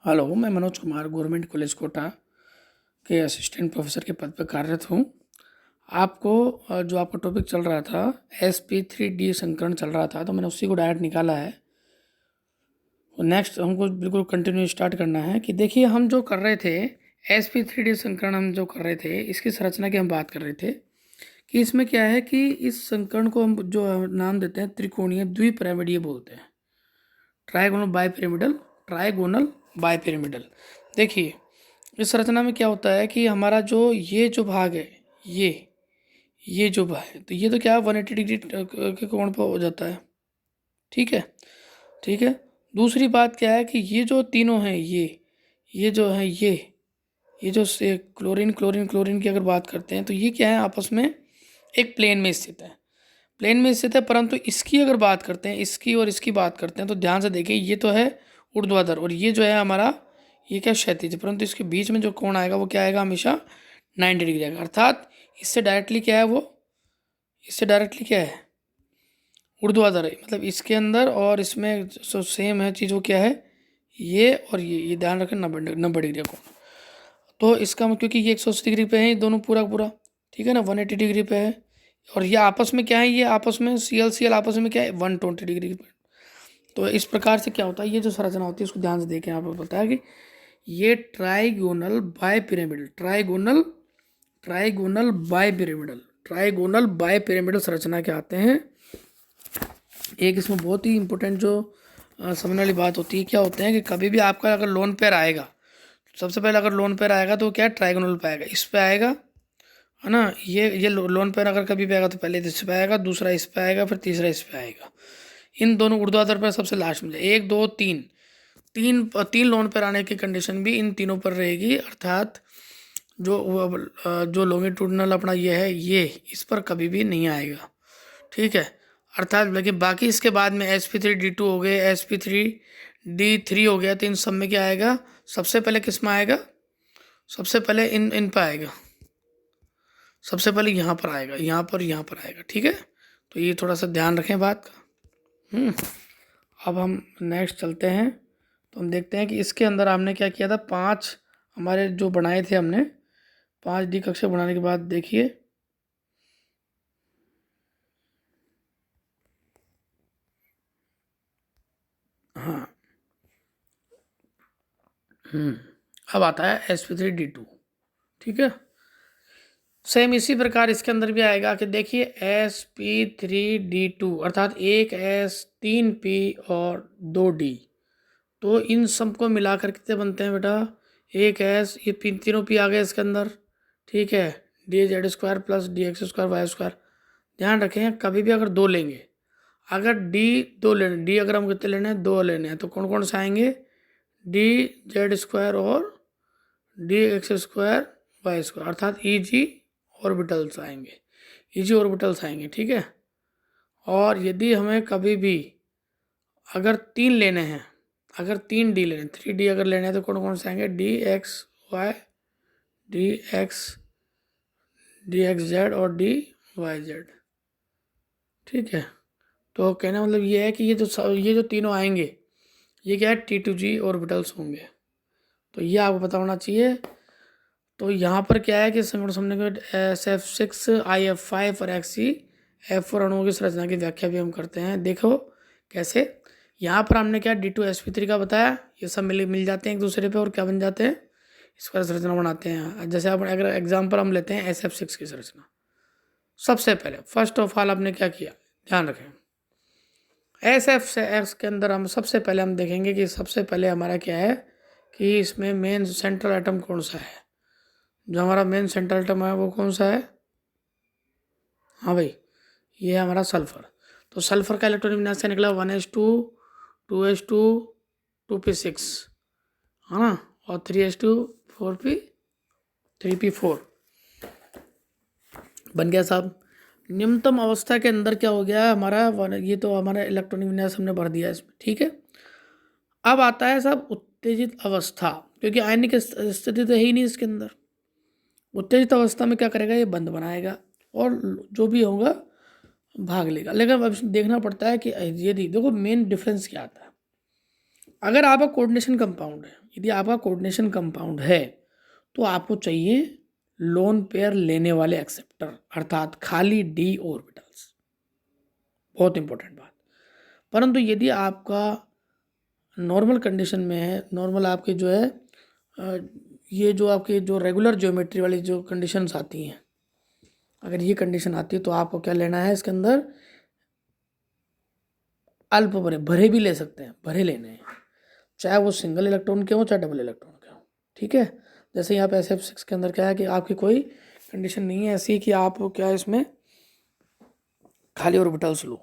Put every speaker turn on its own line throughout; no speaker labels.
Hello, मैं Manoj Kumar government college Kota के assistant professor के पद पर कार्यरत हूँ। आपको जो आपका टॉपिक चल रहा था sp3d संकरण चल रहा था, तो मैंने उसी को डायरेक्ट निकाला है। नेक्स्ट हमको बिल्कुल कंटिन्यू स्टार्ट करना है कि देखिए हम जो कर रहे थे sp3d संकरण, हम जो कर रहे थे इसकी संरचना की हम बात कर रहे थे कि इसमें क्या है कि इस संकरण को हम जो नाम देते हैं त्रिकोणीय द्विपिरामिडीय बोलते हैं। Trigonal bipyramidal, trigonal bipyramidal. देखिए इस संरचना में क्या होता है कि हमारा जो ये जो भाग है, ये जो भाग है, तो ये तो क्या 180 डिग्री के कोण पर हो जाता है। ठीक है, ठीक है। दूसरी बात क्या है कि ये जो तीनों हैं, ये जो है, ये जो से क्लोरीन क्लोरीन क्लोरीन की अगर बात करते हैं तो ये क्या है, आपस में एक प्लेन में स्थित है, प्लेन में स्थित है। परंतु इसकी अगर बात करते हैं, इसकी और इसकी बात करते हैं, तो ध्यान से देखिए ये तो है ऊर्ध्वाधर और ये जो है हमारा, ये क्या क्षैतिज है। परंतु इसके बीच में जो कोण आएगा वो क्या आएगा, हमेशा 90 डिग्री आएगा। अर्थात इससे डायरेक्टली क्या है, वो इससे डायरेक्टली क्या है, ऊर्ध्वाधर है। मतलब इसके अंदर और इसमें जो सेम है चीज़, वो क्या है, ये और ये ध्यान रखें, 90 डिग्री का कोण। तो इसका क्योंकि ये 180 डिग्री पे है, ये दोनों पूरा पूरा, ठीक है ना, 180 डिग्री पे है। और ये आपस में क्या है, ये आपस में सी एल आपस में क्या है, 120 डिग्री पे। तो इस प्रकार से क्या होता है, ये जो संरचना होती है उसको ध्यान से देखें। यहाँ पर बताया कि ये trigonal bipyramidal, trigonal bipyramidal, trigonal bipyramidal संरचना के आते हैं। एक इसमें बहुत ही इंपॉर्टेंट जो समझने वाली बात होती है, क्या होते हैं कि कभी भी आपका अगर लोन पेयर आएगा, सबसे पहले अगर लोन पेयर आएगा तो क्या है, ट्राइगोनल पे आएगा, इस पे आएगा, है ना। ये लोन पेयर अगर कभी पे आएगा तो पहले इस पे आएगा, दूसरा इस पे आएगा, फिर तीसरा इस पे आएगा। इन दोनों ऊर्ध्वाधर पर सबसे लास्ट में, 1 2 3, तीन लोन पेयर आने की कंडीशन भी इन तीनों पर रहेगी। अर्थात जो लॉन्गिट्यूडनल अपना ये है, ये इस पर कभी भी नहीं आएगा। ठीक है। अर्थात लेकिन बाकी इसके बाद में sp3d2 हो गए, sp3d3 हो गया, तो इन सब में क्या आएगा, सबसे पहले किस में आएगा, सबसे पहले इन पर आएगा, सबसे पहले यहाँ पर आएगा, यहाँ पर आएगा। ठीक है, तो ये थोड़ा सा ध्यान रखें बात का। अब हम नेक्स्ट चलते हैं, तो हम देखते हैं कि इसके अंदर हमने क्या किया था, 5 हमारे जो बनाए थे हमने, 5D कक्षा बनाने के बाद देखिए, हाँ, अब आता है sp3d2। ठीक है, सेम इसी प्रकार इसके अंदर भी आएगा कि देखिए sp3d2 अर्थात एक S 3p और 2d, तो इन सब को मिलाकर कितने बनते हैं बेटा, एक S, ये तीनों p आ गए इसके अंदर। ठीक है, dz² प्लस dx² y²। ध्यान रखें कभी भी अगर दो लेंगे, अगर दो लेने, डी अगर हम कितने लेने हैं, 2 लेने हैं, तो कौन कौन से आएंगे, dz² और dx² y², अर्थात eg ऑर्बिटल्स आएंगे, ईजी ऑर्बिटल्स आएंगे। ठीक है, और यदि हमें कभी भी अगर 3 लेने हैं, अगर 3D लेने, 3D अगर लेने हैं, तो कौन कौन से आएंगे, dxy, dxz और dyz। ठीक है, तो कहना मतलब ये है कि ये जो तीनों आएंगे, ये क्या है, T2G ऑर्बिटल्स होंगे। तो ये आपको पता होना चाहिए। तो यहाँ पर क्या है कि संगठन समझने के SF6 IF5 और XC F4 अणुओं की संरचना की व्याख्या भी हम करते हैं। देखो कैसे, यहाँ पर हमने क्या D2sp3 का बताया, ये सब मिल जाते हैं एक दूसरे पे और क्या बन जाते हैं, इसका संरचना बनाते हैं। जैसे आप अगर एग्जाम्पल हम लेते हैं SF6 की संरचना, सबसे पहले फर्स्ट ऑफ ऑल आपने क्या किया, ध्यान रखें, SF6 के अंदर हम सबसे पहले हम देखेंगे कि सबसे पहले हमारा क्या है कि इसमें मेन सेंट्रल एटम कौन सा है। जो हमारा मेन सेंट्रल एटम है वो कौन सा है, हाँ भाई, ये है हमारा सल्फर। तो सल्फर का इलेक्ट्रॉनिक विन्यास क्या निकला, 1s2 2s2 2p6, है ना, और 3s2 4p 3p4 बन गया साहब। निम्नतम अवस्था के अंदर क्या हो गया हमारा, ये तो हमारा इलेक्ट्रॉनिक विन्यास हमने भर दिया इसमें। ठीक है, अब आता है साहब उत्तेजित अवस्था, क्योंकि आयनिक स्थिति तो है ही नहीं इसके अंदर। उत्तेजित अवस्था में क्या करेगा, ये बंद बनाएगा और जो भी होगा भाग लेगा। लेकिन अब देखना पड़ता है कि यदि देखो मेन डिफरेंस क्या आता है, अगर आपका कोऑर्डिनेशन कंपाउंड है, यदि आपका कोऑर्डिनेशन कंपाउंड है तो आपको चाहिए लोन पेयर लेने वाले एक्सेप्टर, अर्थात खाली डी ऑर्बिटल्स। बहुत इंपॉर्टेंट बात। परंतु यदि आपका नॉर्मल कंडीशन में है, नॉर्मल आपके जो है ये जो आपके जो रेगुलर ज्योमेट्री वाली जो कंडीशंस आती हैं, अगर ये कंडीशन आती है तो आपको क्या लेना है, इसके अंदर अल्प भरे, भरे भी ले सकते हैं, भरे लेने हैं, चाहे वो सिंगल इलेक्ट्रॉन के हो चाहे डबल इलेक्ट्रॉन के हो। ठीक है, जैसे यहाँ पे SF6 के अंदर क्या है कि आपकी कोई कंडीशन नहीं है ऐसी कि आप क्या इसमें खाली ऑर्बिटल्स लो,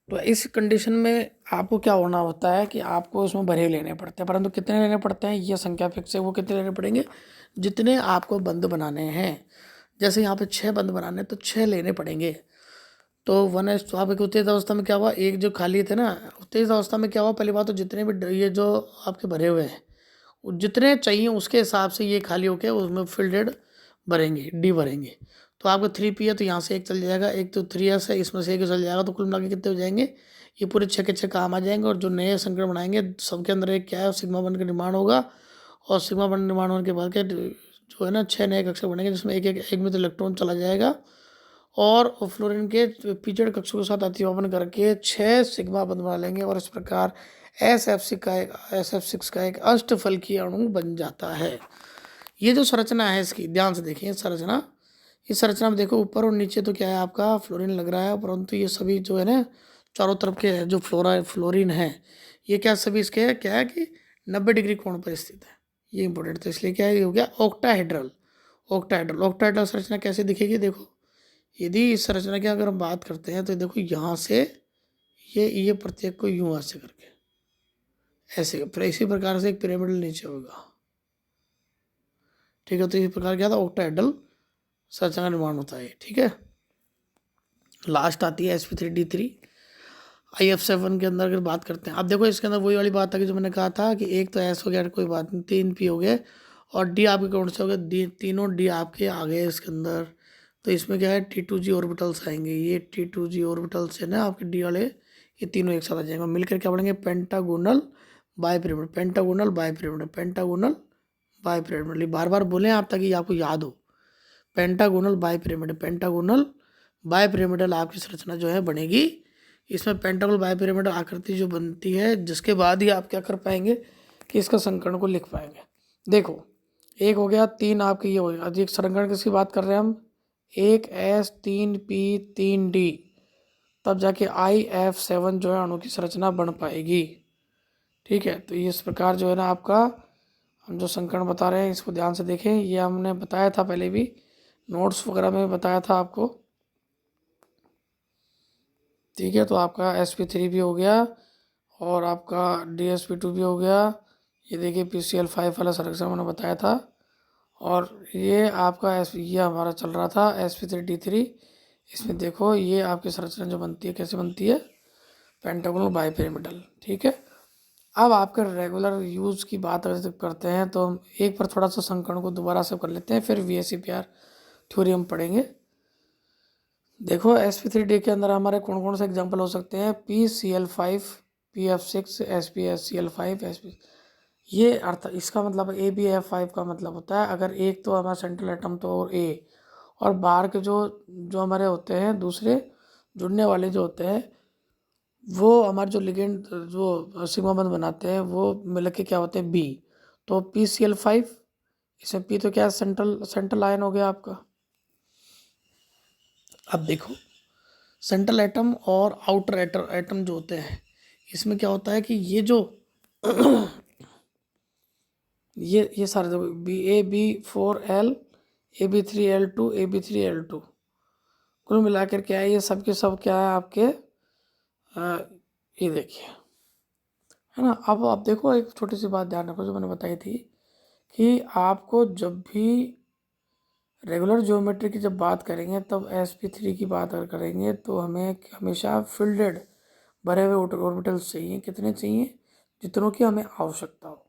तो इस कंडीशन में आपको क्या होना होता है कि आपको इसमें भरे लेने पड़ते हैं। परंतु कितने लेने पड़ते हैं, ये संख्या फिक्स है, वो कितने लेने पड़ेंगे, जितने आपको बंद बनाने हैं। जैसे यहाँ पे 6 बंद बनाने तो 6 लेने पड़ेंगे। तो वन एस तो आप एक उत्तेजित अवस्था में क्या हुआ, एक जो खाली थे ना, उत्तेजित अवस्था में क्या हुआ, पहली बात तो जितने भी ये जो आपके भरे हुए हैं जितने चाहिए उसके हिसाब से ये खाली होके उसमें फिल्डेड भरेंगे, डी भरेंगे। तो आपका 3P है तो यहाँ से एक चल जाएगा, एक तो 3S है इसमें से एक चल जाएगा, तो कुल मिला के कितने हो जाएंगे, ये पूरे 6 के 6 काम आ जाएंगे। और जो नए संकट बनाएंगे सबके अंदर एक क्या है, सिग्मा बंध का निर्माण होगा, और सिग्मा बंध निर्माण होने के बाद के जो है ना 6 नए कक्षक बनेंगे, जिसमें एक में तो इलेक्ट्रॉन चला जाएगा, और फ्लोरीन के पीछड़ कक्षों के साथ अतिवापन करके 6 सिग्मा बंध बना लेंगे, और इस प्रकार SF6 का एक अष्टफलकीय अणु बन जाता है। ये जो संरचना है इसकी ध्यान से देखिए, संरचना, इस संरचना में देखो ऊपर और नीचे तो क्या है आपका फ्लोरीन लग रहा है, परंतु ये सभी जो है ना चारों तरफ के जो फ्लोरीन है, ये क्या सभी इसके क्या है कि 90 डिग्री कोण पर स्थित है। ये इंपॉर्टेंट, तो इसलिए क्या है, ये हो गया ऑक्टाहेड्रल। ऑक्टाहेड्रल संरचना कैसे दिखेगी, देखो यदि इस संरचना की अगर हम बात करते हैं तो देखो यहाँ से ये प्रत्येक को यूं ऐसे करके ऐसे, फिर इसी प्रकार से एक पिरामिडल नीचे होगा। ठीक है, तो इस प्रकार क्या था, ऑक्टाहेड्रल संरचना का निर्माण होता है। ठीक है, लास्ट आती है sp3d3 IF7 के अंदर। अगर बात करते हैं, अब देखो इसके अंदर वही वाली बात है कि जो मैंने कहा था कि एक तो S हो गया, कोई बात नहीं, 3P हो गए, और D आपके कौन से हो गए, तीनों D आपके आ गए इसके अंदर। तो इसमें क्या है, T2G ऑर्बिटल्स आएंगे, ये T2G ऑर्बिटल्स है ना आपके D वाले, ये तीनों एक साथ आ जाएंगे, मिलकर क्या बनेंगे, पेंटागोनल बाइपिरामिड, पेंटागोनल बाइपिरामिड, पेंटागोनल बाइपिरामिड। बार बार बोलें आप ताकि आपको याद हो, पेंटागोनल बाइपिरामिड, पेंटागोनल बाइपिरामिडल आपकी संरचना जो है बनेगी। इसमें पेंटागोनल बाइपिरामिडल आकृति जो बनती है, जिसके बाद ही आप क्या कर पाएंगे कि इसका संकरण को लिख पाएंगे। देखो एक हो गया, 3 आपके ये हो गया, अधिक संकरण किसकी बात कर रहे हैं हम, 1S 3P 3D, तब जाके IF7 जो है अणु की संरचना बन पाएगी। ठीक है, तो इस प्रकार जो है ना आपका हम जो संकरण बता रहे हैं इसको ध्यान से देखें, ये हमने बताया था पहले भी, नोट्स वगैरह में बताया था आपको। ठीक है, तो आपका sp3 भी हो गया, और आपका DsP2 भी हो गया। ये देखिए PCl5 वाला संरचना मैंने बताया था, और ये आपका ये हमारा चल रहा था sp3d3। इसमें देखो ये आपकी संरचना जो बनती है कैसे बनती है, पेंटागोनल बाइपिरामिडल। ठीक है, अब आपके रेगुलर यूज़ की बात अगर करते हैं तो हम एक पर थोड़ा सा संकरण को दोबारा से कर लेते हैं, फिर VSEPR थ्योरी हम पढ़ेंगे। देखो sp3d के अंदर हमारे कौन कौन से एग्जांपल हो सकते हैं, PCl5 PF6 SpScl5 sp, ये अर्थ इसका मतलब AbF5 का मतलब होता है अगर एक तो हमारा सेंट्रल एटम तो और A, और बाहर के जो हमारे होते हैं दूसरे जुड़ने वाले जो होते हैं, वो हमारे जो लिगेंड जो सिग्मा बंध बनाते हैं वो मिल के क्या होते हैं B। तो PCl5, इसमें P तो क्या है, सेंट्रल आयन हो गया आपका। अब देखो सेंट्रल एटम और आउटर एटम जो होते हैं, इसमें क्या होता है कि ये जो ये सारे देखो AB4L AB3L2 AB3L2 कुल मिलाकर क्या है, ये सब के सब क्या है आपके ये देखिए, है ना। अब आप देखो एक छोटी सी बात ध्यान रखो जो मैंने बताई थी कि आपको जब भी रेगुलर ज्योमेट्री की जब बात करेंगे तब sp3 की बात अगर करेंगे तो हमें हमेशा फिल्डेड भरे हुए ऑर्बिटल्स चाहिए। कितने चाहिए, जितनों की हमें आवश्यकता हो।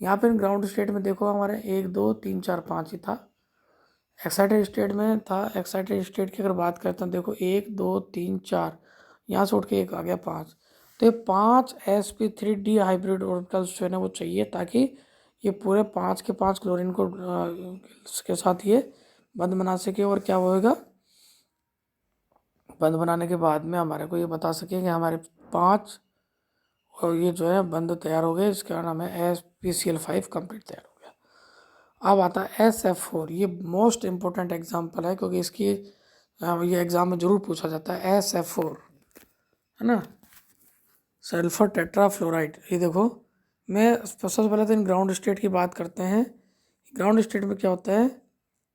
यहाँ पे ग्राउंड स्टेट में देखो हमारे 1 2 3 4 5 ही था, एक्साइटेड स्टेट में था, एक्साइटेड स्टेट की अगर बात करते हैं देखो 1 2 3 4, यहाँ से उठ के एक आ गया 5। तो ये 5 sp3d हाइब्रिड ऑर्बिटल्स जो है ना वो चाहिए, ताकि ये पूरे 5 के 5 क्लोरीन को के साथ ये बंध बना सके। और क्या होएगा, बंध बनाने के बाद में हमारे को ये बता सके कि हमारे 5 और ये जो है बंध तैयार हो गए, इसका नाम है SpCl5 कंप्लीट तैयार हो गया। अब आता है SF4। ये मोस्ट इम्पोर्टेंट एग्जाम्पल है, क्योंकि इसकी ये एग्जाम में जरूर पूछा जाता है। SF4 है ना, सल्फर टेट्राफ्लोराइड। ये देखो, मैं सबसे पहले तो इन ग्राउंड स्टेट की बात करते हैं। ग्राउंड स्टेट में क्या होता है,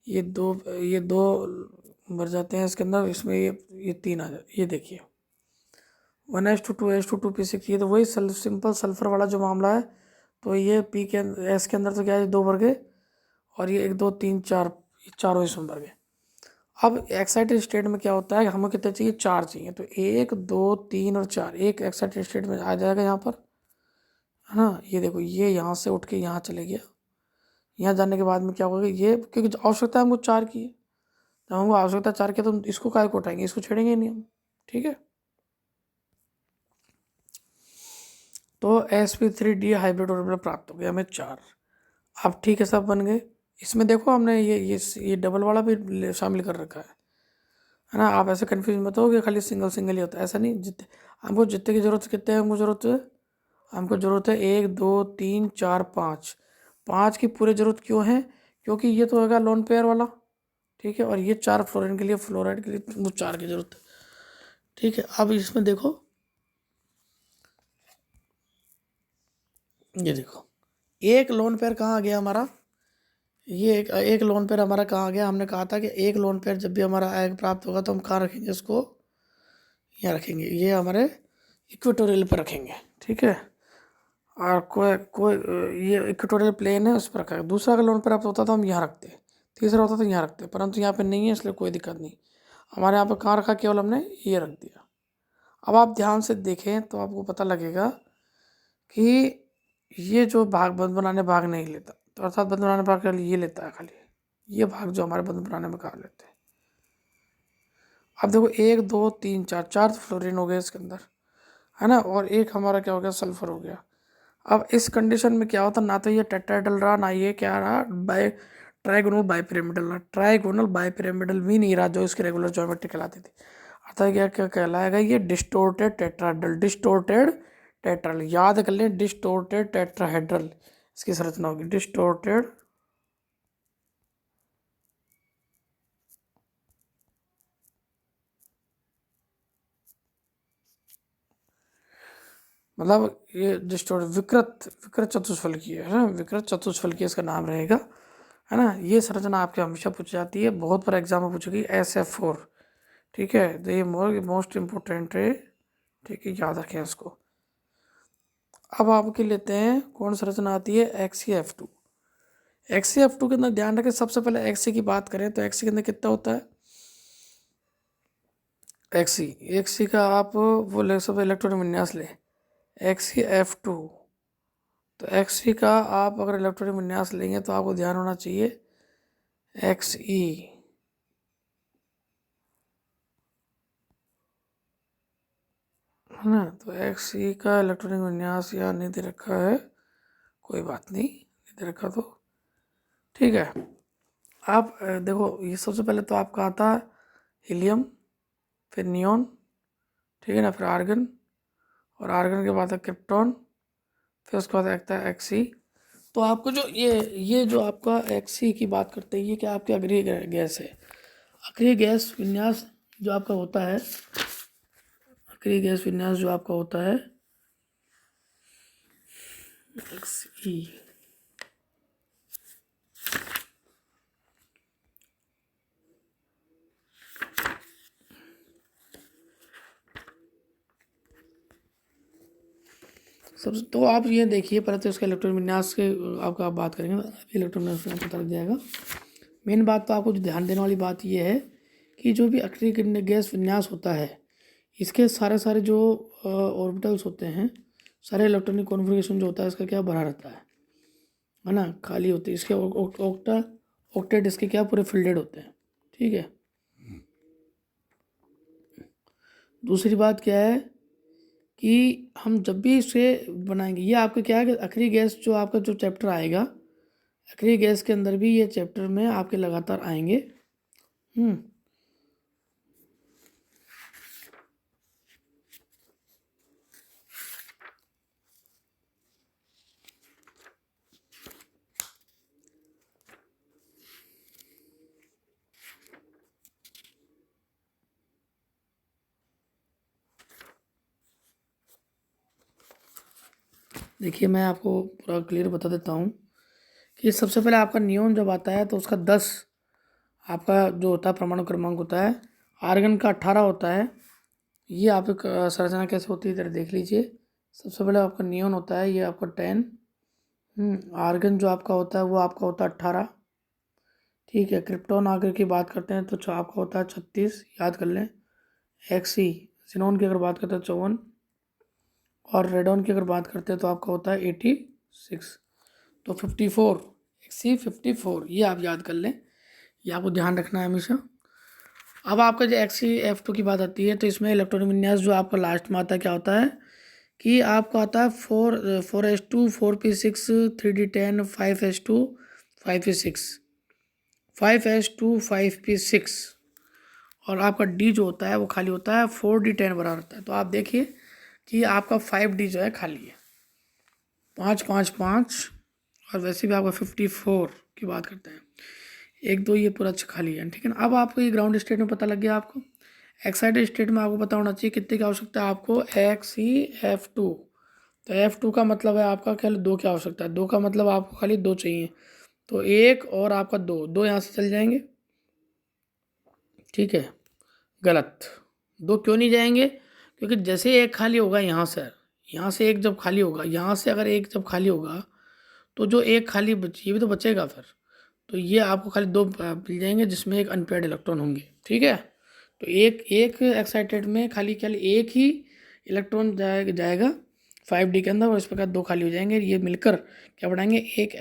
ये दो मर जाते हैं इसके अंदर, इसमें ये 3 आ जाते। ये देखिए 1s2 2s2 2p6, ये तो वही सिंपल सल्फर वाला जो मामला है। तो ये पी के एस के अंदर तो क्या है, 2 मर गए, और ये 1 2 3 4, ये चारों इसमें मर गए। अब एक्साइटेड स्टेट में क्या होता है, हमें कितने चाहिए, 4 चाहिए। तो 1 2 3 और 4, एक एक्साइटेड स्टेट में आ जाएगा यहाँ पर, है ना। ये देखो, ये यहाँ से उठ के यहाँ चले गया। यहाँ जाने के बाद में क्या होगा, ये क्योंकि आवश्यकता है हमको 4 की है, जब हमको आवश्यकता 4 की, तो इसको काय को उठाएंगे, इसको छेड़ेंगे नहीं हम, ठीक है। तो sp3d हाइब्रिड ऑर्बिटल प्राप्त हो गया हमें 4। अब ठीक है, सब बन गए। इसमें देखो हमने ये डबल वाला भी शामिल कर रखा है ना। आप ऐसे कंफ्यूज मत हो कि खाली सिंगल सिंगल ही होता है, ऐसा नहीं। जितने हमको, जितने की जरूरत, कितने हमको जरूरत है, हमको ज़रूरत है 1 2 3 4 5। 5 की पूरी ज़रूरत क्यों है, क्योंकि ये तो होगा लोन पेयर वाला, ठीक है। और ये 4 फ्लोरीन के लिए, फ्लोराइड के लिए वो 4 की ज़रूरत है, ठीक है। अब इसमें देखो, ये देखो एक लोन पेयर कहाँ आ गया हमारा, ये एक लोन पेयर हमारा कहाँ आ गया। हमने कहा था कि एक लोन पेयर जब भी हमारा एग प्राप्त होगा तो हम कहाँ रखेंगे इसको, यहाँ रखेंगे, ये हमारे इक्वेटोरियल पर रखेंगे, ठीक है। और कोई कोई ये इक्वेटोरियल प्लेन है, उस पर रखा है। दूसरा अगर लोन प्राप्त होता तो हम यहाँ रखते, तीसरा होता तो यहाँ रखते, परंतु यहाँ पे नहीं है, इसलिए कोई दिक्कत नहीं। हमारे यहाँ पर कहाँ रखा, केवल हमने ये रख दिया। अब आप ध्यान से देखें तो आपको पता लगेगा कि ये जो भाग बंद बनाने भाग नहीं लेता, तो अर्थात बंद बनाने भाग खाली ये लेता है, खाली ये भाग जो हमारे बंद बनाने में काम लेते हैं। अब देखो 1 2 3 4, 4 तो फ्लोरीन हो गए इसके अंदर, है ना, और एक हमारा क्या हो गया, सल्फर हो गया। अब इस कंडीशन में क्या होता, ना तो ये टेट्राहेड्रल रहा, ना ये क्या रहा, ट्राइगोनल बाइपिरामिडल रहा। ट्राइगोनल बाइपिरामिडल भी नहीं रहा, जो इसकी रेगुलर ज्योमेट्री कहलाती थी। अर्थात क्या क्या कहलाएगा, ये डिस्टोर्टेड टेट्राहेड्रल। डिस्टोर्टेड टेट्राल, याद कर लें, डिस्टोर्टेड टेट्राहेड्रल इसकी संरचना होगी, डिस्टोर्टेड। मतलब ये डिस्टोर्ट, विकृत विकृत चतुष्फलकीय है ना, विकृत चतुष्फलकीय इसका नाम रहेगा, है ना। ये संरचना आपके हमेशा पूछी जाती है, बहुत बार एग्जाम में पूछेगी, SF4, ठीक है। तो ये मोस्ट इम्पोर्टेंट है, ठीक है, याद रखें इसको। अब आपके लेते हैं कौन संरचना आती है, XeF2। XeF2 के अंदर ध्यान रखें, सबसे पहले Xe की बात करें तो Xe के अंदर कितना होता है, Xe का आप वो ले, सब इलेक्ट्रॉन विन्यास ले, XeF2। तो Xe का आप अगर इलेक्ट्रॉन विन्यास लेंगे तो आपको ध्यान होना चाहिए Xe, है ना। तो Xe का इलेक्ट्रॉनिक विन्यास यहाँ नहीं दे रखा है, कोई बात नहीं, नहीं दे रखा तो ठीक है। आप देखो, ये सबसे पहले तो आपका आता है हीलियम, फिर नियॉन, ठीक है ना, फिर आर्गन, और आर्गन के बाद है क्रिप्टॉन, फिर उसके बाद आता है Xe। तो आपको जो ये जो आपका Xe की बात करते हैं, ये क्या आपके अग्रिय गैस है। अक्रिय गैस विन्यास जो आपका होता है, अक्रिय गैस विन्यास जो आपका होता है Xe, सबसे तो आप ये देखिए, पहले तो इसका इलेक्ट्रॉन विन्यास के आपका आप बात करेंगे, इलेक्ट्रॉन विन्यास आपको पता लग जाएगा। मेन बात तो आपको जो ध्यान देने वाली बात ये है कि जो भी अक्रिय गैस विन्यास होता है, इसके सारे सारे जो ऑर्बिटल्स होते हैं, सारे इलेक्ट्रॉनिक कॉन्फ़िगरेशन जो होता है इसका क्या भरा रहता है ना, खाली होती है। इसके ऑक्टेट इसके क्या पूरे फिल्डेड होते हैं, ठीक है। दूसरी बात क्या है कि हम जब भी इसे बनाएंगे, ये आपका क्या है कि आखिरी गैस जो आपका जो चैप्टर आएगा, आखिरी गैस के अंदर भी ये चैप्टर में आपके लगातार आएंगे। देखिए मैं आपको पूरा क्लियर बता देता हूँ कि सबसे पहले आपका नियोन जब आता है तो उसका 10 आपका जो होता है परमाणु क्रमांक होता है, आर्गन का 18 होता है। ये आपकी संरचना कैसे होती है इधर देख लीजिए। सबसे पहले आपका नियोन होता है, ये आपका 10, आर्गन जो आपका होता है वो आपका होता है 18, ठीक है। क्रिप्टॉन आगे की बात करते हैं तो आपका होता है 36, याद कर लें। एक्सी जिनोन की अगर बात करते हैं 54, और रेडॉन की अगर बात करते हैं तो आपका होता है 86, तो 54, एक्सी 54, ये आप याद कर लें, ये आपको ध्यान रखना है हमेशा। अब आपका जो XeF2 की बात आती है तो इसमें इलेक्ट्रॉन विन्यास जो आपका लास्ट में आता है क्या होता है कि आपका आता है 4s2 4p6 3d10 5s2 5p6 5s2 5p6, और आपका D जो होता है वो खाली होता है 4d10 बराबर होता है। तो आप देखिए कि आपका 5D जो है खाली है, 5 5 5, और वैसे भी आपका 54 की बात करते हैं, 1 2 ये पूरा खाली है, ठीक है ना। अब आपको ये ग्राउंड स्टेट में पता लग गया। आपको एक्साइटेड स्टेट में आपको पता होना चाहिए कितने की आवश्यकता है आपको, XeF2। तो F2 का मतलब है आपका क्या, 2 की आवश्यकता है, 2 का मतलब आपको खाली 2 चाहिए, तो 1 और आपका 2, 2 यहाँ से चल जाएंगे, ठीक है। गलत, 2 क्यों नहीं जाएंगे, क्योंकि जैसे एक खाली होगा यहाँ से एक जब खाली होगा, यहाँ से अगर एक जब खाली होगा तो जो एक खाली ये भी तो बचेगा फिर, तो ये आपको खाली 2 मिल जाएंगे जिसमें एक अनपेयर्ड इलेक्ट्रॉन होंगे, ठीक है। तो एक एक एक्साइटेड में खाली एक ही इलेक्ट्रॉन जाएगा 5D के अंदर, और इस प्रकार 2 खाली हो जाएंगे, ये मिलकर क्या बनाएंगे, एक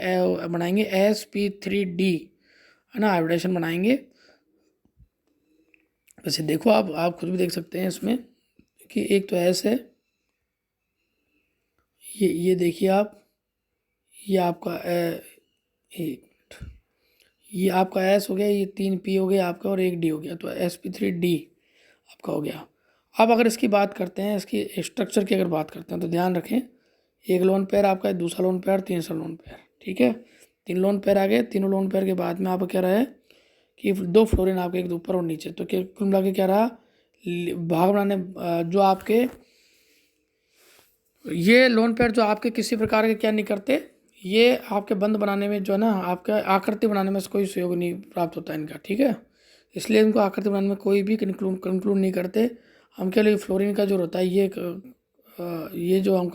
बनाएंगे sp3d, है ना, हाइब्रिडेशन बनाएंगे। वैसे देखो आप खुद भी देख सकते हैं इसमें कि एक तो S है, ये देखिए आप, ये आपका एक, ये आपका S हो गया, ये 3p हो गया आपका, और 1D हो गया, तो sp3d आपका हो गया। अब अगर इसकी बात करते हैं, इसकी स्ट्रक्चर की अगर बात करते हैं तो ध्यान रखें, एक लोन पेयर आपका है, दूसरा लोन पेयर, तीसरा लोन पेयर, ठीक है। 3 लोन पेयर आ गए, तीनों लोन पेयर के बाद में आपका क्या रहा है कि 2 फ्लोरीन आपके एक ऊपर और नीचे, तो कुल मिला के क्या रहा, भाग बनाने जो आपके ये लोन पेयर जो आपके किसी प्रकार के क्या नहीं करते, ये आपके बंद बनाने में जो है ना, आपके आकृति बनाने में कोई सहयोग नहीं प्राप्त होता इनका, ठीक है। इसलिए इनको आकृति बनाने में कोई भी कंक्लूड नहीं करते। हम क्या लिए फ्लोरीन का जो होता है ये जो हम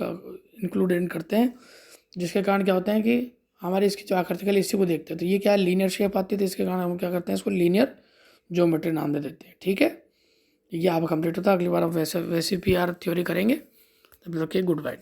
इंक्लूडेड करते हैं, जिसके कारण क्या होता है कि हमारे इसकी जो आकृति है इसी को देखते हैं, तो ये क्या लीनियर शेप आती है, तो इसके कारण हम क्या करते हैं, इसको लीनियर ज्योमेट्री नाम दे देते हैं, ठीक है। ये आप कंप्लीट होता है, अगली बार आप वैसे PR थ्योरी करेंगे, तब तक के गुड बाय।